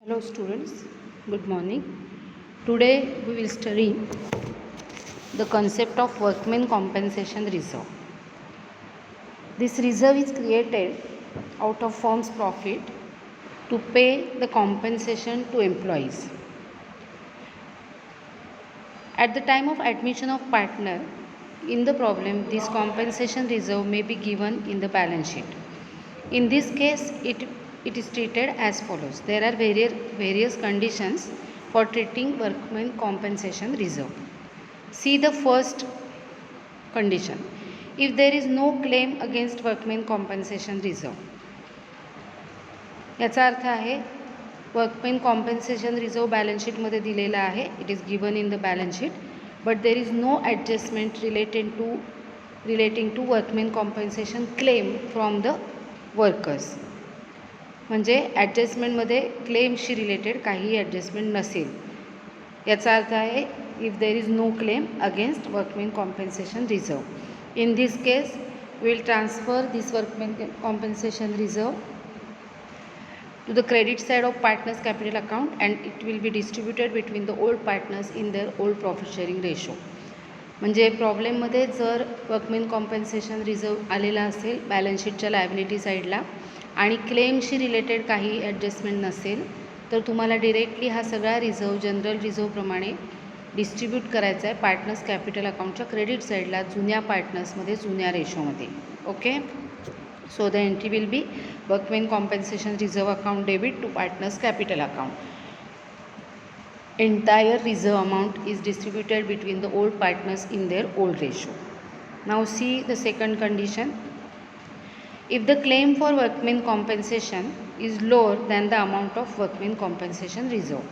Hello students, good morning. Today we will study the concept of workmen compensation reserve. This reserve is created out of firm's profit to pay the compensation to employees. At the time of admission of partner in the problem, this compensation reserve may be given in the balance sheet. In this case, it is treated as follows. There are various conditions for treating workmen compensation reserve. See the first condition. If there is no claim against workmen compensation reserve. याचा अर्थ आहे workmen compensation reserve balance शीटमध्ये दिलेला आहे. It is given in the balance sheet but there is no adjustment relating to workmen compensation claim from the workers. म्हणजे ॲडजस्टमेंटमध्ये क्लेमशी related काही adjustment नसेल. याचा अर्थ आहे if there is no claim against workmen compensation reserve. In this case will transfer this workmen compensation reserve to the credit side of partners capital account and it will be distributed between the old partners in their old profit sharing ratio. म्हणजे प्रॉब्लेममध्ये जर workmen compensation reserve आलेला असेल balance शीटच्या liability साईडला आणि क्लेमशी related काही adjustment नसेल तर तुम्हाला डिरेक्टली हा सगळा रिझर्व जनरल रिझर्वप्रमाणे डिस्ट्रीब्यूट करायचा आहे पार्टनर्स कॅपिटल अकाउंटच्या क्रेडिट साईडला जुन्या पार्टनर्समध्ये जुन्या रेशोमध्ये. Okay. So the entry will be workmen compensation reserve account debit to partners capital account. Entire reserve amount is distributed between the old partners in their old ratio. Now see the second condition. If the claim for workmen compensation is lower than the amount of workmen compensation reserve.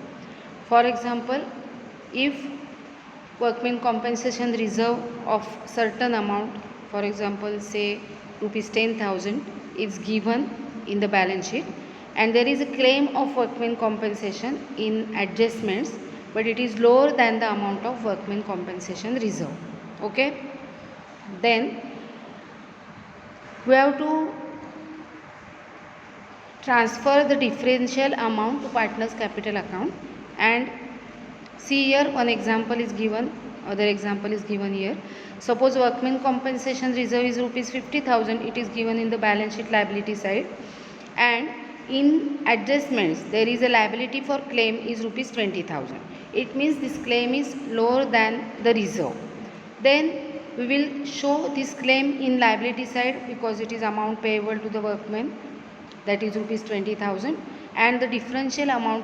For example, if workmen compensation reserve of certain amount, for example say rupees 10,000 is given in the balance sheet and there is a claim of workmen compensation in adjustments but it is lower than the amount of workmen compensation reserve. Okay, then we have to transfer the differential amount to partners capital account and see here one example is given. Other example is given here. Suppose workmen compensation reserve is rupees 50,000. It is given in the balance sheet liability side and in adjustments there is a liability for claim is rupees 20,000. It means this claim is lower than the reserve. Then we will show this claim in liability side because it is amount payable to the workmen, that is rupees 20,000, and the differential amount,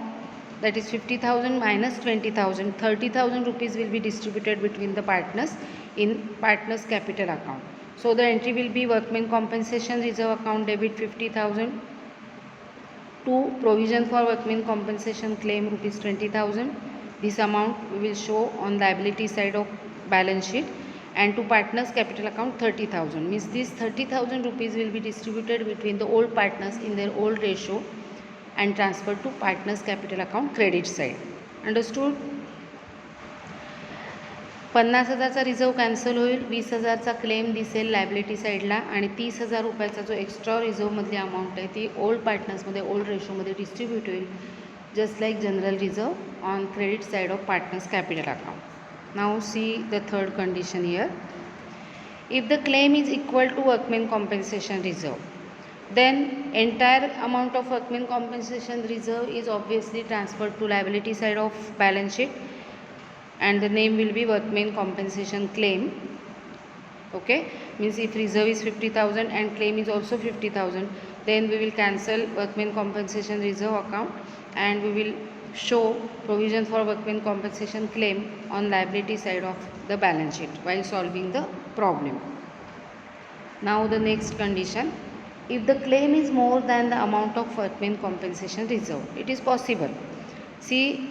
that is 50,000 minus 20,000, 30,000 rupees will be distributed between the partners in partners capital account. So the entry will be workmen compensation reserve account debit 50,000 to provision for workmen compensation claim rupees 20,000. This amount we will show on liability side of balance sheet, and to partners capital account 30,000. Means this 30,000 rupees will be distributed between the old partners in their old ratio and transfer to partners capital account credit side. Understood? 50,000चा reserve cancel होईल, 20,000चा claim दिसेल liability साईडला आणि 30,000 रुपयाचा जो extra रिझर्वमधली amount आहे ती ओल्ड पार्टनर्समध्ये ओल्ड रेशोमध्ये डिस्ट्रीब्यूट होईल just like general reserve on credit side of partners capital account. Now see the third condition here. If the claim is equal to workmen compensation reserve, then entire amount of workmen compensation reserve is obviously transferred to liability side of balance sheet and the name will be workmen compensation claim. Okay, means if reserve is 50,000 and claim is also 50,000, then we will cancel workmen compensation reserve account and we will show provision for workmen compensation claim on liability side of the balance sheet while solving the problem. Now the next condition. If the claim is more than the amount of workmen compensation reserve, it is possible. See,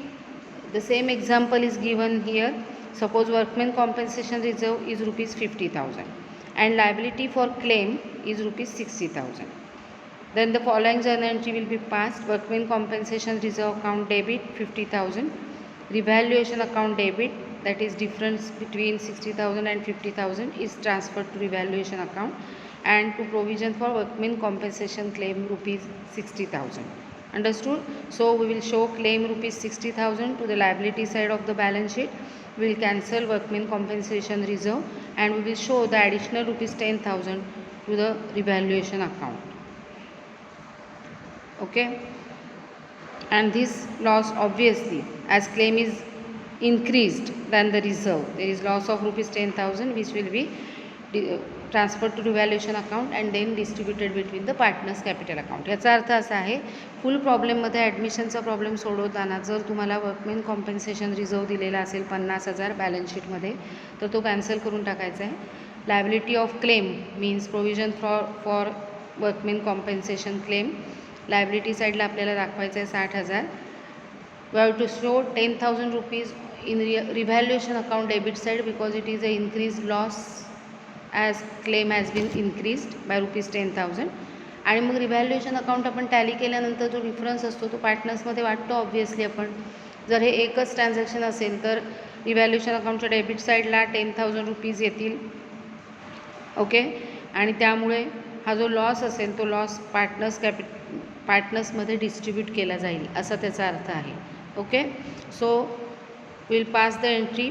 the same example is given here. Suppose workmen compensation reserve is rupees 50,000 and liability for claim is rupees 60,000. Then the following journal entry will be passed. Workmen compensation reserve account debit 50,000, revaluation account debit, that is difference between 60,000 and 50,000 is transferred to revaluation account and to provision for workmen compensation claim rupees 60,000. Understood? So we will show claim rupees 60,000 to the liability side of the balance sheet. We will cancel workmen compensation reserve, and we will show the additional rupees 10,000 to the revaluation account. Okay? And this loss, obviously, as claim is increased than the reserve, there is loss of rupees 10,000 which will be transfer to revaluation account and then distributed between the partners capital account. याचा अर्थ असा आहे, full प्रॉब्लेममध्ये ॲडमिशनचा problem सोडवताना जर तुम्हाला workmen compensation reserve दिलेला असेल 50,000 balance शीटमध्ये, तर तो कॅन्सल करून टाकायचा आहे. Liability of claim means provision for workmen compensation claim. Liability साईडला आपल्याला दाखवायचं आहे 60,000. We have to show 10,000 rupees in revaluation account debit side because it is a increase loss as claim has been increased by rupees 10,000. आणि मग revaluation account आपण tally केल्यानंतर जो difference असतो तो पार्टनर्समध्ये वाटतो ऑब्व्हियसली आपण. जर हे एकच ट्रान्झॅक्शन असेल तर रिव्हॅल्युएशन अकाउंटच्या डेबिट साईडला 10,000 रुपीज येतील. ओके, आणि त्यामुळे हा जो लॉस असेल तो लॉस पार्टनर्समध्ये डिस्ट्रीब्यूट केला जाईल असा त्याचा अर्थ आहे. Okay, so will pass the entry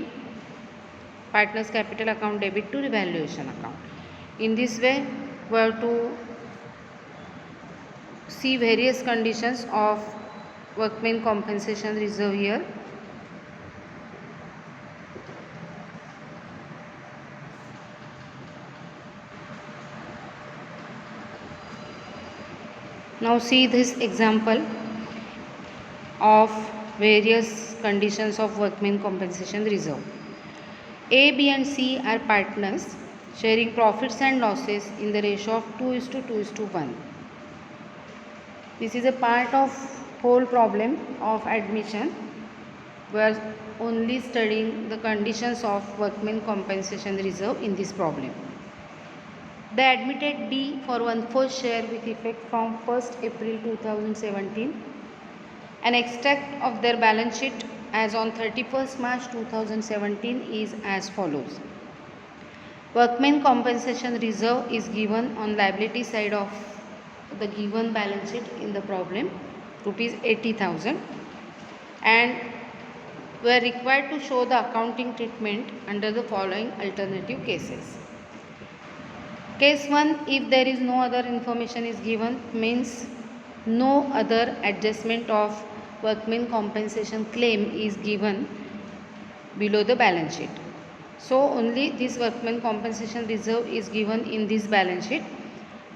partners capital account debit to revaluation account. In this way we have to see various conditions of workmen compensation reserve here. Now see this example of various conditions of workmen compensation reserve. A, B and C are partners sharing profits and losses in the ratio of 2:2:1. This is a part of whole problem of admission. We are only studying the conditions of workmen compensation reserve in this problem. They admitted D for 1/4 share with effect from 1st April 2017. An extract of their balance sheet as on 31st March 2017 is as follows. Workmen compensation reserve is given on liability side of the given balance sheet in the problem, rupees 80,000, and we are required to show the accounting treatment under the following alternative cases. Case 1, if there is no other information is given, means no other adjustment of workmen compensation claim is given below the balance sheet. So only this workmen compensation reserve is given in this balance sheet.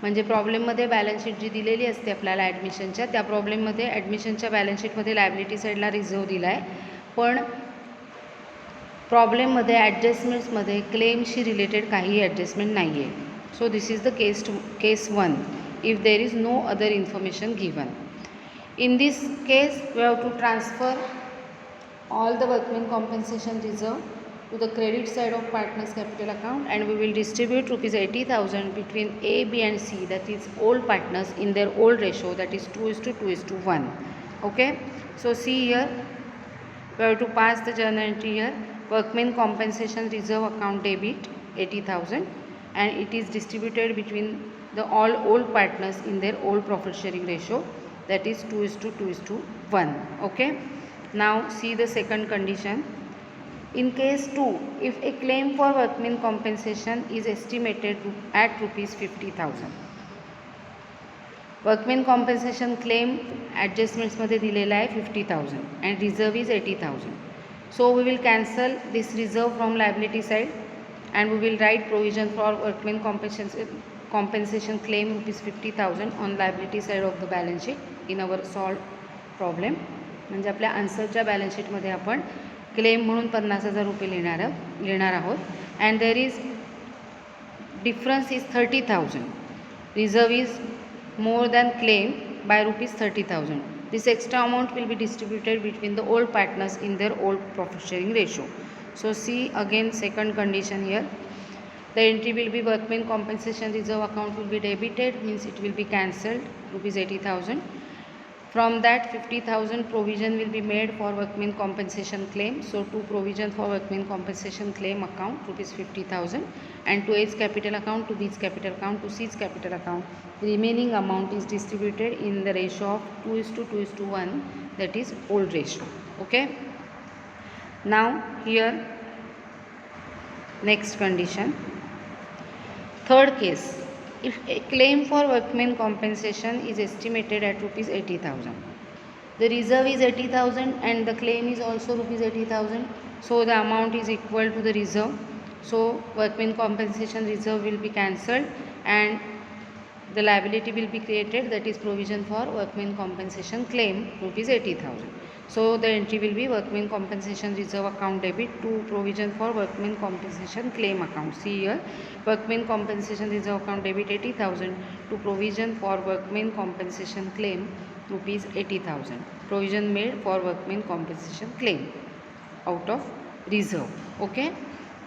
म्हणजे प्रॉब्लेममध्ये balance sheet जी दिलेली असते आपल्याला ॲडमिशनच्या, त्या प्रॉब्लेममध्ये ॲडमिशनच्या balance शीटमध्ये liability साईडला reserve दिला आहे, पण प्रॉब्लेममध्ये ॲडजस्टमेंट्समध्ये क्लेमशी रिलेटेड काही ॲडजस्टमेंट नाही आहे. So this is the case 1 if there is no other information given. In this case we have to transfer all the workmen compensation reserve to the credit side of partners capital account, and we will distribute rupees 80,000 between A, B and C, that is old partners, in their old ratio, that is 2:2:1. Okay, so see here we have to pass the journal entry here. Workmen compensation reserve account debit 80,000, and it is distributed between the all old partners in their old profit sharing ratio, that is 2:2:1. Okay, now see the second condition. In case 2, if a claim for workmen compensation is estimated at rupees 50,000. Workmen compensation claim ॲडजस्टमेंट्समध्ये दिलेला आहे 50,000 and reserve is 80,000. So we will cancel this reserve from liability side and we will write provision for workmen compensation claim rupees 50,000 on liability side of the balance sheet in our solved problem. म्हणजे आपल्या आन्सरच्या balance शीटमध्ये आपण claim म्हणून 50,000 रुपये लिहिणार आहोत. And there is difference is 30,000. Reserve is more than claim by rupees 30,000. This extra amount will be distributed between the old partners in their old profit sharing ratio. So see again second condition here. The entry will be workmen compensation reserve account will be debited, means it will be cancelled, rupees 80,000. From that 50,000 provision will be made for workmen compensation claim. So to provision for workmen compensation claim account rupees 50,000, and to A's capital account, to B's capital account, to C's capital account. The remaining amount is distributed in the ratio of 2:2:1, that is old ratio. Okay. Now here next condition. Third case. If a claim for workmen compensation is estimated at rupees 80,000, the reserve is 80,000 and the claim is also rupees 80,000, so the amount is equal to the reserve. So workmen compensation reserve will be cancelled and the liability will be created, that is provision for workmen compensation claim rupees 80,000. So the entry will be workmen compensation reserve account debit to provision for workmen compensation claim account. See here, workmen compensation reserve account debit 80,000 to provision for workmen compensation claim rupees 80,000. Provision made for workmen compensation claim out of reserve. Okay.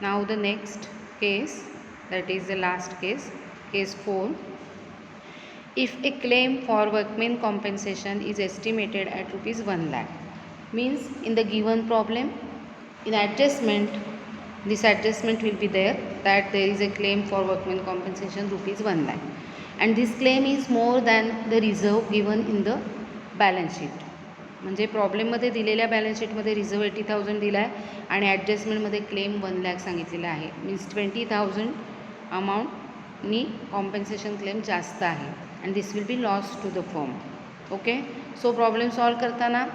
Now the next case, that is the last case, case 4. If a claim for workmen compensation is estimated at rupees 1 lakh, means in the given problem, in adjustment, this adjustment will be there that there is a claim for workmen compensation rupees 1 lakh, and this claim is more than the reserve given in the balance sheet. म्हणजे प्रॉब्लेममध्ये दिलेल्या balance शीटमध्ये reserve 80,000 दिला आहे आणि ॲडजस्टमेंटमध्ये claim 1 lakh सांगितलेला आहे. Means 20,000 अमाऊंटनी compensation claim जास्त आहे and this will be lost to the firm. Okay. So problem solve करताना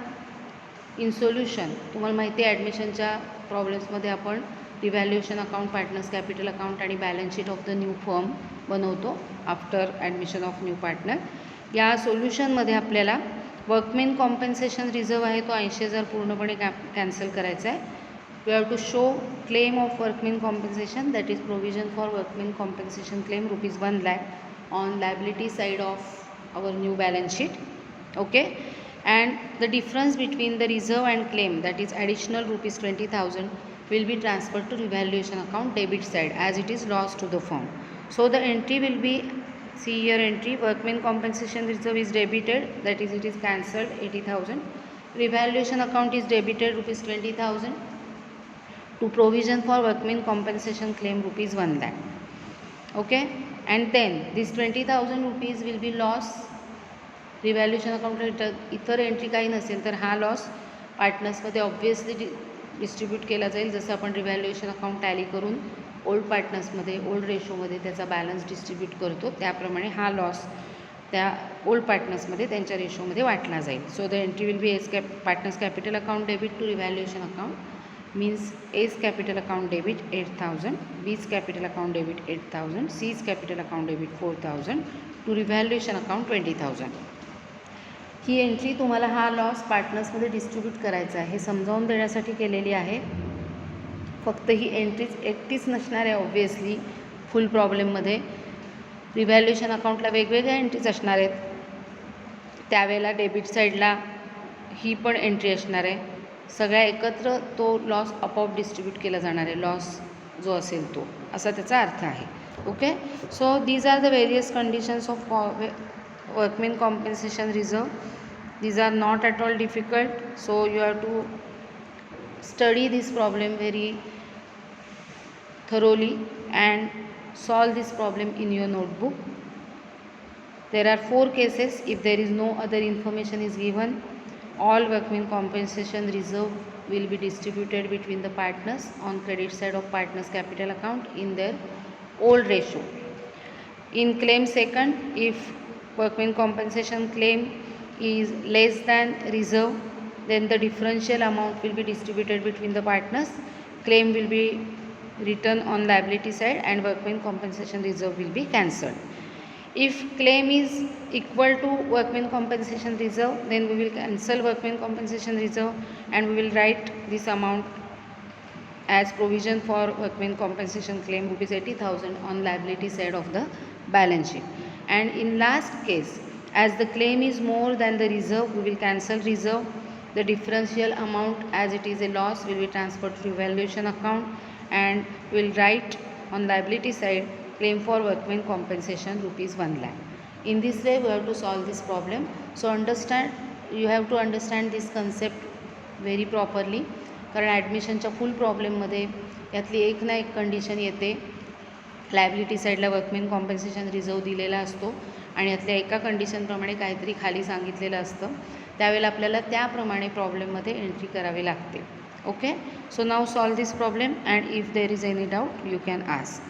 इन सोल्युशन तुम्हाला माहिती आहे ॲडमिशनच्या प्रॉब्लेम्समध्ये आपण revaluation account, partners capital account आणि balance sheet of the new firm बनवतो after admission of new partner. या सोल्युशनमध्ये आपल्याला वर्कमेन कॉम्पेन्सेशन रिझर्व आहे तो 80,000 पूर्णपणे कॅन्सल करायचा आहे. We have to show claim of workmen compensation, that is provision for workmen compensation claim rupees 1 lakh on liability side of our new balance sheet. Okay. And the difference between the reserve and claim, that is additional rupees 20,000, will be transferred to revaluation account debit side as it is lost to the firm. So the entry will be, see here entry, workmen compensation reserve is debited, that is it is cancelled 80,000. Revaluation account is debited rupees 20,000 to provision for workmen compensation claim rupees 1 lakh. Okay. And then this 20,000 rupees will be loss revaluation account. इतर entry काही नसेल तर हा loss पार्टनर्समध्ये obviously distribute केला जाईल. जसं आपण revaluation account tally करून ओल्ड पार्टनर्समध्ये ओल्ड रेशोमध्ये त्याचा बॅलन्स डिस्ट्रीब्यूट करतो, त्याप्रमाणे हा लॉस त्या ओल्ड पार्टनर्समध्ये त्यांच्या रेशोमध्ये वाटला जाईल. So the entry will be as partners capital account debit to revaluation account, means A's capital account debit 8,000, B's capital account debit 8,000, C's capital account debit 4,000 to revaluation account 20,000. He entry तुम्हाला हा loss पार्टनर्समध्ये distribute करायचा आहे हे समजावून देण्यासाठी केलेली आहे. फक्त ही entries एकटीच नसणार आहे ऑब्व्हियसली फुल प्रॉब्लेममध्ये. रिव्हॅल्युएशन अकाउंटला वेगवेगळ्या एंट्रीज असणार आहेत, त्यावेळेला डेबिट साईडला ही पण एंट्री असणार आहे. सगळ्या एकत्र तो लॉस आपोआप डिस्ट्रीब्यूट केला जाणार आहे, लॉस जो असेल तो, असा त्याचा अर्थ आहे. Okay. So these are the various conditions of workmen compensation reserve. These are not at all difficult, so you have to study this problem very thoroughly and solve this problem in your notebook. There are 4 cases. If there is no other information is given, all workmen compensation reserve will be distributed between the partners on credit side of partners capital account in their old ratio. In claim second, if workmen compensation claim is less than reserve, then the differential amount will be distributed between the partners. Claim will be written on liability side and workmen compensation reserve will be cancelled. If claim is equal to workmen compensation reserve, then we will cancel workmen compensation reserve and we will write this amount as provision for workmen compensation claim rupees 80,000 on liability side of the balance sheet. And in last case, as the claim is more than the reserve, we will cancel reserve. The differential amount as it is a loss will be transferred to revaluation account and we will write on liability side claim for workmen compensation rupees 1 lakh. In this way we have to solve this problem. So understand you have to understand this concept very properly, कारण ॲडमिशनच्या full प्रॉब्लेममध्ये यातली एक ना एक condition येते. Liability साईडला workmen compensation reserve दिलेला असतो आणि यातल्या एका कंडिशनप्रमाणे काहीतरी खाली सांगितलेलं असतं, त्यावेळेला आपल्याला त्याप्रमाणे प्रॉब्लेममध्ये एंट्री करावी लागते. Okay, so now solve this problem and if there is any doubt you can ask.